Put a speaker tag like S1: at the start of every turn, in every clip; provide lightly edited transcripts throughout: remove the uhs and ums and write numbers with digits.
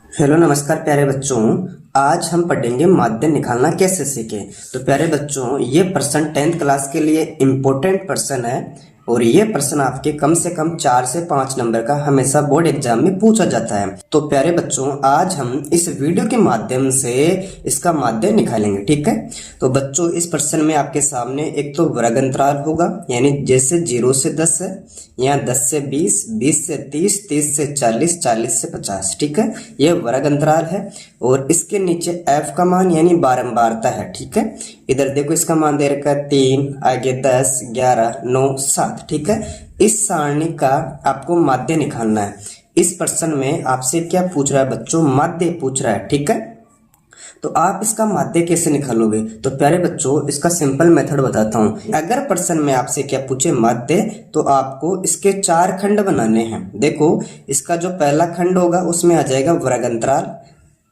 S1: Hello नमस्कार प्यारे बच्चों। आज हम पढ़ेंगे माध्य निकालना कैसे सीखें। तो प्यारे बच्चों, ये प्रश्न 10th क्लास के लिए इम्पोर्टेंट प्रश्न है और ये प्रश्न आपके कम से कम 4 से 5 नंबर का हमेशा बोर्ड एग्जाम में पूछा जाता है। तो प्यारे बच्चों, आज हम इस वीडियो के माध्यम से इसका माध्य निकालेंगे, ठीक है। तो बच्चों, इस प्रश्न में आपके सामने एक तो वर्ग अंतराल होगा, यानी जैसे 0 से 10 है, यहाँ 10 से 20, 20 से 30, 30 से 40, 40 से 50, ठीक है। यह वर्ग अंतराल है और इसके नीचे f का मान यानी बारंबारता है, ठीक है। इधर देखो, इसका मान दे रखा है 3, आगे 10, 11, 9, 7, ठीक है। इस सारणी का आपको माध्य निकालना है। इस प्रश्न में आपसे क्या पूछ रहा है बच्चों? माध्य पूछ रहा है, ठीक है। तो आप इसका माध्य कैसे निकालोगे? तो प्यारे बच्चों, इसका सिंपल मेथड बताता हूं। अगर प्रश्न में आपसे क्या पूछे माध्य, तो आपको इसके 4 खंड बनाने हैं। देखो, इसका जो पहला खंड होगा उसमें आ जाएगा वर्ग अंतराल,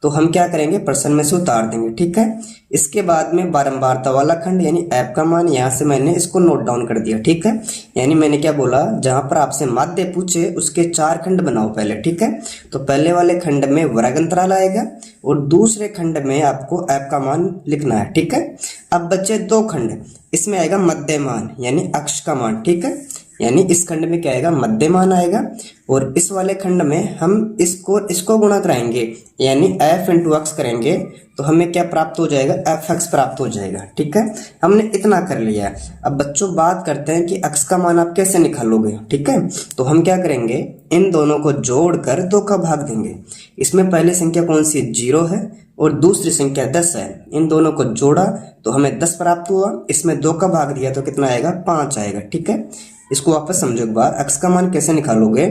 S1: तो हम क्या करेंगे, प्रश्न में से उतार देंगे, ठीक है। इसके बाद में बारंबारता वाला खंड यानी f का मान, यहां से मैंने इसको नोट डाउन कर दिया, ठीक है। यानी मैंने क्या बोला, जहां पर आपसे माध्य पूछे उसके 4 खंड बनाओ पहले, ठीक है। तो पहले वाले खंड में वर्ग अंतराल आएगा और दूसरे खंड में आपको f का मान लिखना है, ठीक है। अब बचे 2 खंड, इसमें आएगा मध्यमान यानी अक्ष का मान, ठीक है। यानी इस खंड में क्या आएगा, मध्यमान आएगा और इस वाले खंड में हम इसको गुणा कराएंगे यानी f इंटू अक्स करेंगे, तो हमें क्या प्राप्त हो जाएगा, एफ एक्स प्राप्त हो जाएगा, ठीक है। हमने इतना कर लिया है। अब बच्चों बात करते हैं कि अक्स का मान आप कैसे निकालोगे, ठीक है। तो हम क्या करेंगे, इन दोनों को जोड़कर 2 का भाग देंगे। इसमें पहली संख्या कौन सी, 0 है और दूसरी संख्या 10 है। इन दोनों को जोड़ा तो हमें 10 प्राप्त हुआ। इसमें 2 का भाग दिया तो कितना आएगा, 5 आएगा, ठीक है। इसको वापस समझो एक बार, अक्स का मान कैसे निकालोगे,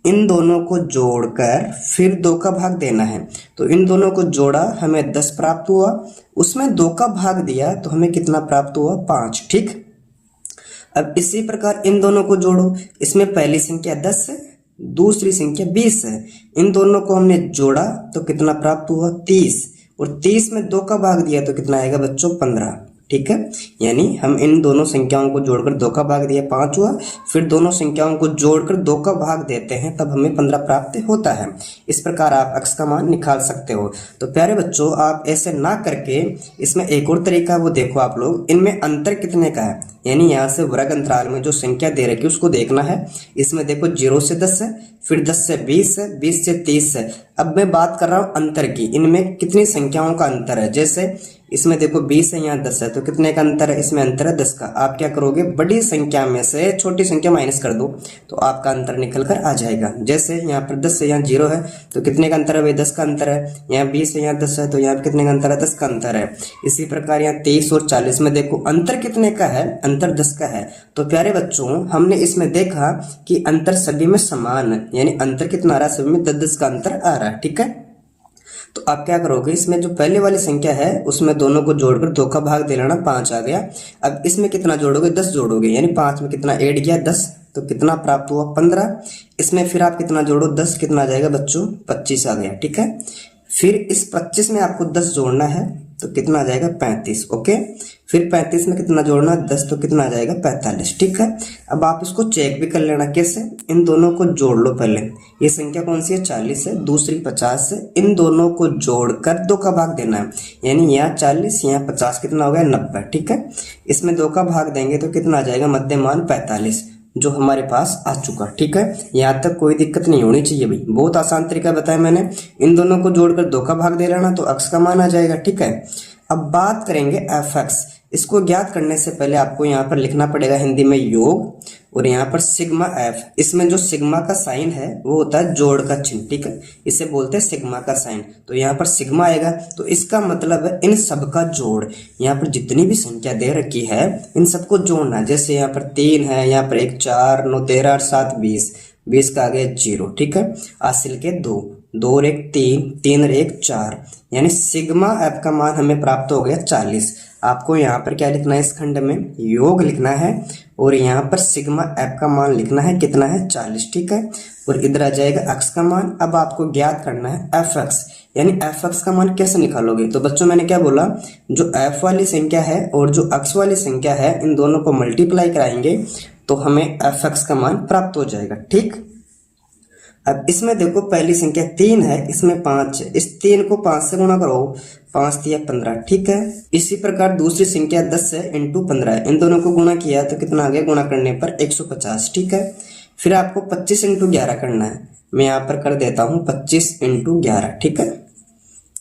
S1: इन दोनों को जोड़कर फिर 2 का भाग देना है। तो इन दोनों को जोड़ा, हमें 10 प्राप्त हुआ, उसमें 2 का भाग दिया तो हमें कितना प्राप्त हुआ, 5, ठीक। अब इसी प्रकार इन दोनों को जोड़ो, इसमें पहली संख्या 10 है, दूसरी संख्या 20 है। इन दोनों को हमने जोड़ा तो कितना प्राप्त हुआ, 30, और 30 में 2 का भाग दिया तो कितना आएगा बच्चों, 15, ठीक है। यानी हम इन दोनों संख्याओं को जोड़कर 2 का भाग दिया, 5 हुआ, फिर दोनों संख्याओं को जोड़कर 2 का भाग देते हैं तब हमें 15 प्राप्त होता है। इस प्रकार आप अक्स का मान निकाल सकते हो। तो प्यारे बच्चों, आप ऐसे ना करके इसमें एक और तरीका वो देखो आप लोग, इनमें अंतर कितने का है, यानी यहाँ से वर्ग अंतराल में जो संख्या दे रखी है उसको देखना है। इसमें देखो 0 से 10 है, फिर 10 से 20 है, 20 से 30 है। अब मैं बात कर रहा हूँ अंतर की, इनमें कितनी संख्याओं का अंतर है। जैसे इसमें देखो 20 है, यहाँ 10 है, तो कितने का अंतर है, इसमें अंतर है 10 का। आप क्या करोगे, बड़ी संख्या में से छोटी संख्या माइनस कर दो तो आपका अंतर निकल कर आ जाएगा। जैसे यहाँ पर 10 है, यहाँ 0 है, तो कितने का अंतर है भाई, 10 का अंतर है। यहाँ 20 है, यहाँ 10 है, तो यहाँ कितने का अंतर है, 10 का अंतर है। इसी प्रकार यहाँ 23 और 40 में देखो अंतर कितने का है, अंतर 10 का है। तो प्यारे बच्चों, हमने इसमें देखा कि अंतर सभी में समान है, यानी अंतर कितना आ रहा है, सभी में 10-10 का अंतर आ रहा है, ठीक है। तो आप क्या करोगे, इसमें जो पहले वाली संख्या है उसमें दोनों को जोड़कर 2 का भाग दे लेना, 5 आ गया। अब इसमें कितना जोड़ोगे, 10 जोड़ोगे, यानी 5 में कितना ऐड किया, 10, तो कितना प्राप्त हुआ, 15। इसमें फिर आप कितना जोड़ो, 10, कितना आ जाएगा बच्चों, 25 आ गया, ठीक है। फिर इस 25 में आपको 10 जोड़ना है तो कितना आ जाएगा, 35, ओके। फिर 35 में कितना जोड़ना, 10, तो कितना आ जाएगा, 45, ठीक है। अब आप इसको चेक भी कर लेना, कैसे, इन दोनों को जोड़ लो पहले। ये संख्या कौन सी है, 40 है, दूसरी 50 है, इन दोनों को जोड़कर 2 का भाग देना है, यानी यहाँ 40, यहाँ 50, कितना हो गया, 90, ठीक है। इसमें 2 का भाग देंगे तो कितना आ जाएगा, मध्यमान 45, जो हमारे पास आ चुका, ठीक है। यहाँ तक कोई दिक्कत नहीं होनी चाहिए भाई, बहुत आसान तरीका बताया मैंने। इन दोनों को जोड़कर 2 का भाग दे लेना तो अक्स का मान आ जाएगा, ठीक है। अब बात करेंगे एफ एक्स। इसको ज्ञात करने से पहले आपको यहाँ पर लिखना पड़ेगा हिंदी में योग और यहाँ पर सिग्मा एफ। इसमें जो सिग्मा का साइन है वो होता है जोड़ का चिन्ह, ठीक है, इसे बोलते हैं सिग्मा का साइन। तो यहाँ पर सिग्मा आएगा तो इसका मतलब है इन सब का जोड़। यहाँ पर जितनी भी संख्या दे रखी है इन सबको जोड़ना। जैसे यहाँ पर 3 है, यहाँ पर 1, 4, 9, 13, 8, 7, 20, 20 का आ गया 0, ठीक है। हासिल के 2, 2 और 1 3, 3 और 1 4, यानी सिग्मा एफ का मान हमें प्राप्त हो गया 40। आपको यहाँ पर क्या लिखना है, इस खंड में योग लिखना है और यहाँ पर सिग्मा एफ का मान लिखना है, कितना है, 40, ठीक है। और इधर आ जाएगा अक्स का मान। अब आपको ज्ञात करना है एफ एक्स, यानी एफ एक्स का मान कैसे निकालोगे। तो बच्चों मैंने क्या बोला, जो एफ वाली संख्या है और जो अक्स वाली संख्या है इन दोनों को मल्टीप्लाई कराएंगे तो हमें एफ एक्स का मान प्राप्त हो जाएगा, ठीक। अब इसमें देखो पहली संख्या 3 है, इसमें 5 है, इस 3 को 5 से गुणा करो, 5 तिया 15, ठीक है। इसी प्रकार दूसरी संख्या 10 है इंटू 15 है, इन दोनों को गुणा किया तो कितना आ गया, गुणा करने पर 150, ठीक है। फिर आपको 25 इंटू 11 करना है, मैं यहाँ पर कर देता हूँ 25 इंटू 11, ठीक है।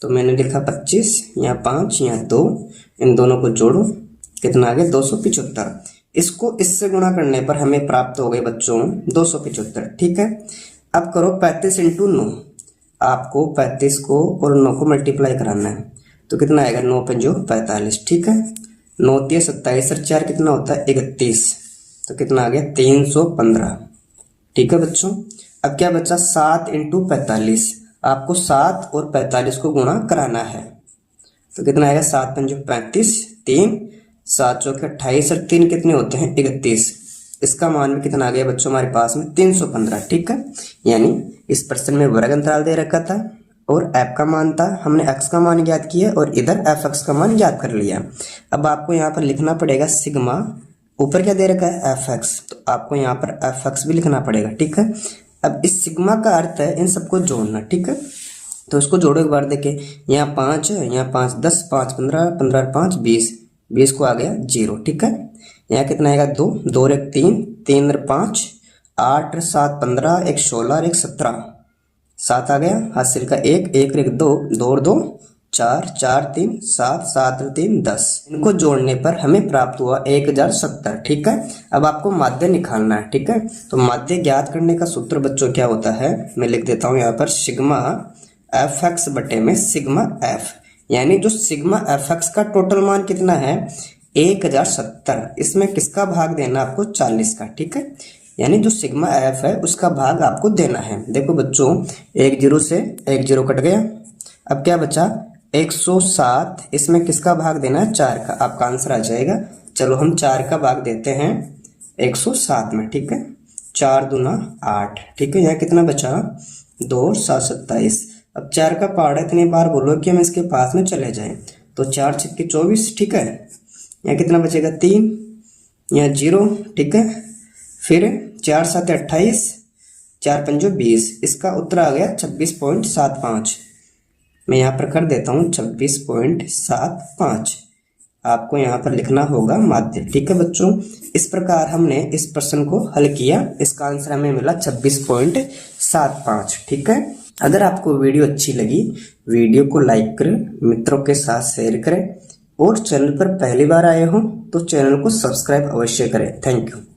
S1: तो मैंने लिखा 25, यहाँ 5, यहाँ 2, इन दोनों को जोड़ो, कितना आ गया 275। इसको इससे गुणा करने पर हमें प्राप्त हो गए बच्चों 275, ठीक है। अब करो 35 इंटू 9, आपको 35 को और 9 को मल्टीप्लाई कराना है, तो कितना आएगा 9 पंजो 45, ठीक है। 9 तिया 27 और 4 कितना होता है 31, तो कितना आ गया 315, ठीक है बच्चों। अब क्या बचा 7 इंटू 45, आपको 7 और 45 को गुणा कराना है, तो कितना आएगा 7 पंजो 35, 3 7 चौके 28 और 3 कितने होते हैं 31, इसका मान में कितना आ गया बच्चों हमारे पास में 315, ठीक है। यानी इस प्रश्न में वर्ग अंतराल दे रखा था और f का मान था, हमने x का मान ज्ञात किया और इधर fx का मान ज्ञात कर लिया। अब आपको यहाँ पर लिखना पड़ेगा सिग्मा, ऊपर क्या दे रखा है fx, तो आपको यहाँ पर fx भी लिखना पड़ेगा, ठीक है। अब इस सिग्मा का अर्थ है इन सबको जोड़ना, ठीक है। तो इसको जोड़ो एक बार देखे, यहाँ 5 है, यहाँ 5 10, 5 15, 15 5 20, 20 को आ गया 0, ठीक है। यहाँ कितना आएगा 2, 2 और 1 3, 3 और 5 8 7 15, 1 16 और 1 17, 7 आ गया, हासिल का 1, 1 और 1 2, 2 और 2 4, 4 3 7, 7 और 3 10, इनको जोड़ने पर हमें प्राप्त हुआ 1070, ठीक है। अब आपको माध्य निकालना है, ठीक है। तो माध्य ज्ञात करने का सूत्र बच्चों क्या होता है, मैं लिख देता हूँ यहाँ पर सिग्मा fx बटे में सिग्मा f, यानी जो सिग्मा fx का टोटल मान कितना है 1070, इसमें किसका भाग देना आपको 40 का, ठीक है। यानी जो सिग्मा f है उसका भाग आपको देना है। देखो बच्चों 1 0 से 1 0 कट गया, अब क्या बचा 107, इसमें किसका भाग देना है 4 का, आपका आंसर आ जाएगा। चलो हम 4 का भाग देते हैं 107 में, ठीक है। 4 दूना 8, ठीक है। यहाँ कितना बचा 2 7 27, अब 4 का पहाड़ा इतनी बार बोलो कि हम इसके पास में चले जाएं, तो 4 छक्के 24, ठीक है। यहाँ कितना बचेगा 3, यहाँ 0, ठीक है। फिर 4 7 28, 4 पंजो 20, इसका उत्तर आ गया 26.75, मैं यहाँ पर कर देता हूँ 26.75, आपको यहाँ पर लिखना होगा माध्य, ठीक है बच्चों। इस प्रकार हमने इस प्रश्न को हल किया, इसका आंसर हमें मिला 26.75, ठीक है। अगर आपको वीडियो अच्छी लगी, वीडियो को लाइक करें, मित्रों के साथ शेयर करें और चैनल पर पहली बार आए हो तो चैनल को सब्सक्राइब अवश्य करें। Thank you.